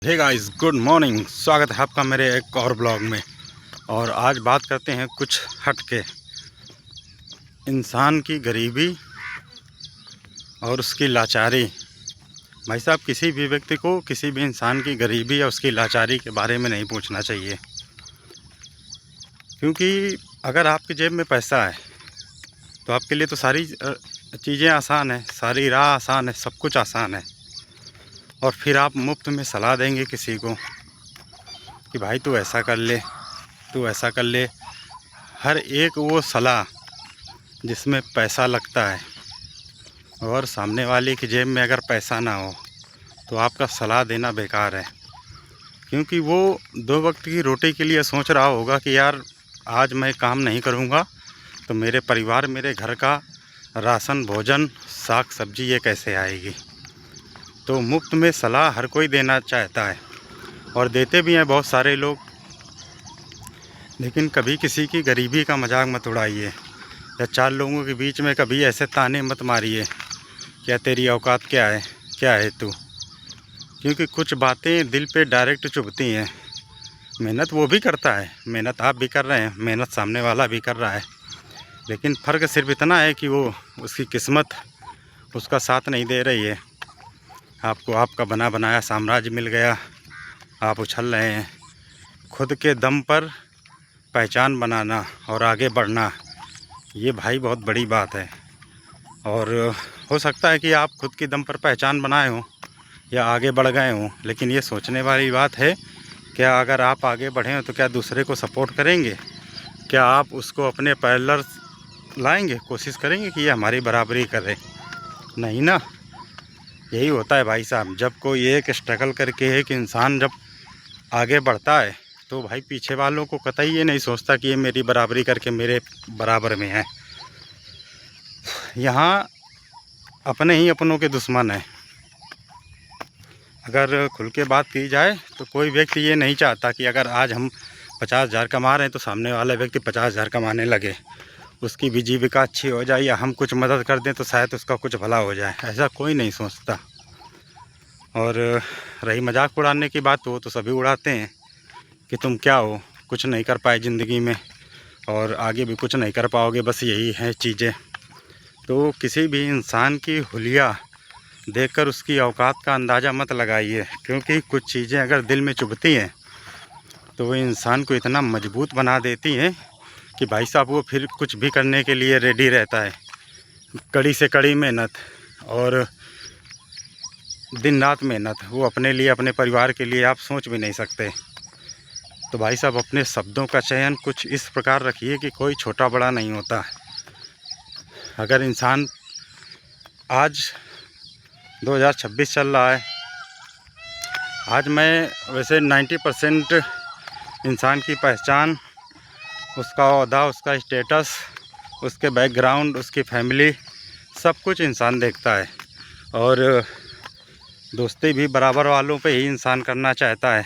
Hey guys, good morning. स्वागत है आपका मेरे एक और ब्लॉग में। और आज बात करते हैं कुछ हट के, इंसान की गरीबी और उसकी लाचारी। भाई साहब, किसी भी व्यक्ति को किसी भी इंसान की गरीबी या उसकी लाचारी के बारे में नहीं पूछना चाहिए, क्योंकि अगर आपकी जेब में पैसा है तो आपके लिए तो सारी चीज़ें आसान है, सारी राह आसान है, सब कुछ आसान है। और फिर आप मुफ्त में सलाह देंगे किसी को कि भाई तू ऐसा कर ले, तू ऐसा कर ले। हर एक वो सलाह जिसमें पैसा लगता है, और सामने वाले की जेब में अगर पैसा ना हो तो आपका सलाह देना बेकार है। क्योंकि वो 2 वक्त की रोटी के लिए सोच रहा होगा कि यार आज मैं काम नहीं करूँगा तो मेरे परिवार, मेरे घर का राशन, भोजन, साग सब्जी ये कैसे आएगी। तो मुफ्त में सलाह हर कोई देना चाहता है और देते भी हैं बहुत सारे लोग। लेकिन कभी किसी की गरीबी का मजाक मत उड़ाइए, या 4 लोगों के बीच में कभी ऐसे ताने मत मारिए क्या तेरी औकात क्या है, क्या है तू। क्योंकि कुछ बातें दिल पे डायरेक्ट चुभती हैं। मेहनत वो भी करता है, मेहनत आप भी कर रहे हैं, मेहनत सामने वाला भी कर रहा है, लेकिन फ़र्क सिर्फ इतना है कि वो उसकी किस्मत उसका साथ नहीं दे रही है। आपको आपका बना बनाया साम्राज्य मिल गया, आप उछल रहे हैं। खुद के दम पर पहचान बनाना और आगे बढ़ना, ये भाई बहुत बड़ी बात है। और हो सकता है कि आप खुद के दम पर पहचान बनाए हों या आगे बढ़ गए हों, लेकिन ये सोचने वाली बात है, क्या अगर आप आगे बढ़े हो तो क्या दूसरे को सपोर्ट करेंगे? क्या आप उसको अपने पैरेलल लाएंगे, कोशिश करेंगे कि ये हमारी बराबरी करे? नहीं ना। यही होता है भाई साहब, जब कोई एक स्ट्रगल करके एक इंसान जब आगे बढ़ता है तो भाई पीछे वालों को कतई ये नहीं सोचता कि ये मेरी बराबरी करके मेरे बराबर में है। यहाँ अपने ही अपनों के दुश्मन हैं। अगर खुल के बात की जाए तो कोई व्यक्ति ये नहीं चाहता कि अगर आज हम 50,000 कमा रहे हैं तो सामने वाला व्यक्ति 50,000 कमाने लगे, उसकी भी जीविका अच्छी हो जाए, या हम कुछ मदद कर दें तो शायद उसका कुछ भला हो जाए। ऐसा कोई नहीं सोचता। और रही मजाक उड़ाने की बात, वो तो सभी उड़ाते हैं कि तुम क्या हो, कुछ नहीं कर पाए ज़िंदगी में और आगे भी कुछ नहीं कर पाओगे, बस यही है चीज़ें। तो किसी भी इंसान की हुलिया देखकर उसकी औकात का अंदाज़ा मत लगाइए, क्योंकि कुछ चीज़ें अगर दिल में चुभती हैं तो वो इंसान को इतना मजबूत बना देती हैं कि भाई साहब वो फिर कुछ भी करने के लिए रेडी रहता है। कड़ी से कड़ी मेहनत और दिन रात मेहनत, वो अपने लिए, अपने परिवार के लिए आप सोच भी नहीं सकते। तो भाई साहब, अपने शब्दों का चयन कुछ इस प्रकार रखिए कि कोई छोटा बड़ा नहीं होता। अगर इंसान आज 2026 चल रहा है, आज मैं वैसे 90% इंसान की पहचान, उसका ओहदा, उसका स्टेटस, उसके बैकग्राउंड, उसकी फैमिली, सब कुछ इंसान देखता है। और दोस्ती भी बराबर वालों पे ही इंसान करना चाहता है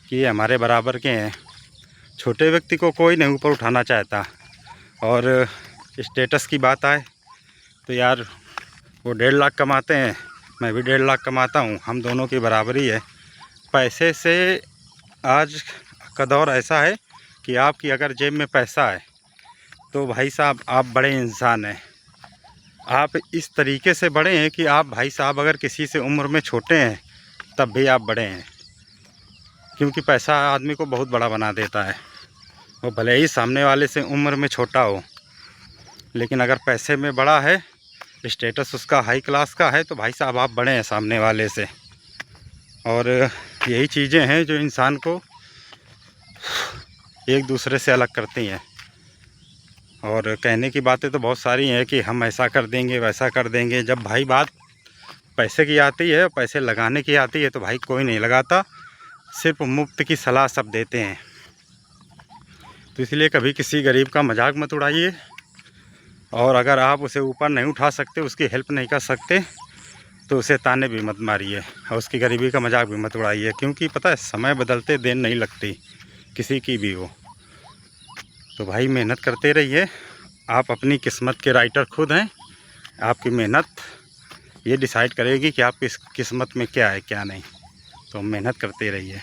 कि ये हमारे बराबर के हैं। छोटे व्यक्ति को कोई नहीं ऊपर उठाना चाहता। और स्टेटस की बात आए तो यार वो 1.5 लाख कमाते हैं, मैं भी 1.5 लाख कमाता हूँ, हम दोनों की बराबरी है। पैसे से आज का दौर ऐसा है कि आपकी अगर जेब में पैसा है तो भाई साहब आप बड़े इंसान हैं। आप इस तरीके से बड़े हैं कि आप भाई साहब अगर किसी से उम्र में छोटे हैं तब भी आप बड़े हैं। क्योंकि पैसा आदमी को बहुत बड़ा बना देता है। वो भले ही सामने वाले से उम्र में छोटा हो, लेकिन अगर पैसे में बड़ा है, स्टेटस उसका हाई क्लास का है, तो भाई साहब आप बड़े हैं सामने वाले से। और यही चीज़ें हैं जो इंसान को एक दूसरे से अलग करती हैं। और कहने की बातें तो बहुत सारी हैं कि हम ऐसा कर देंगे, वैसा कर देंगे। जब भाई बात पैसे की आती है, पैसे लगाने की आती है, तो भाई कोई नहीं लगाता, सिर्फ मुफ्त की सलाह सब देते हैं। तो इसलिए कभी किसी गरीब का मजाक मत उड़ाइए। और अगर आप उसे ऊपर नहीं उठा सकते, उसकी हेल्प नहीं कर सकते, तो उसे ताने भी मत मारिए और उसकी गरीबी का मजाक भी मत उड़ाइए। क्योंकि पता है, समय बदलते देर नहीं लगती, किसी की भी हो। तो भाई मेहनत करते रहिए। आप अपनी किस्मत के राइटर खुद हैं। आपकी मेहनत ये डिसाइड करेगी कि आपकी किस्मत में क्या है, क्या नहीं। तो मेहनत करते रहिए।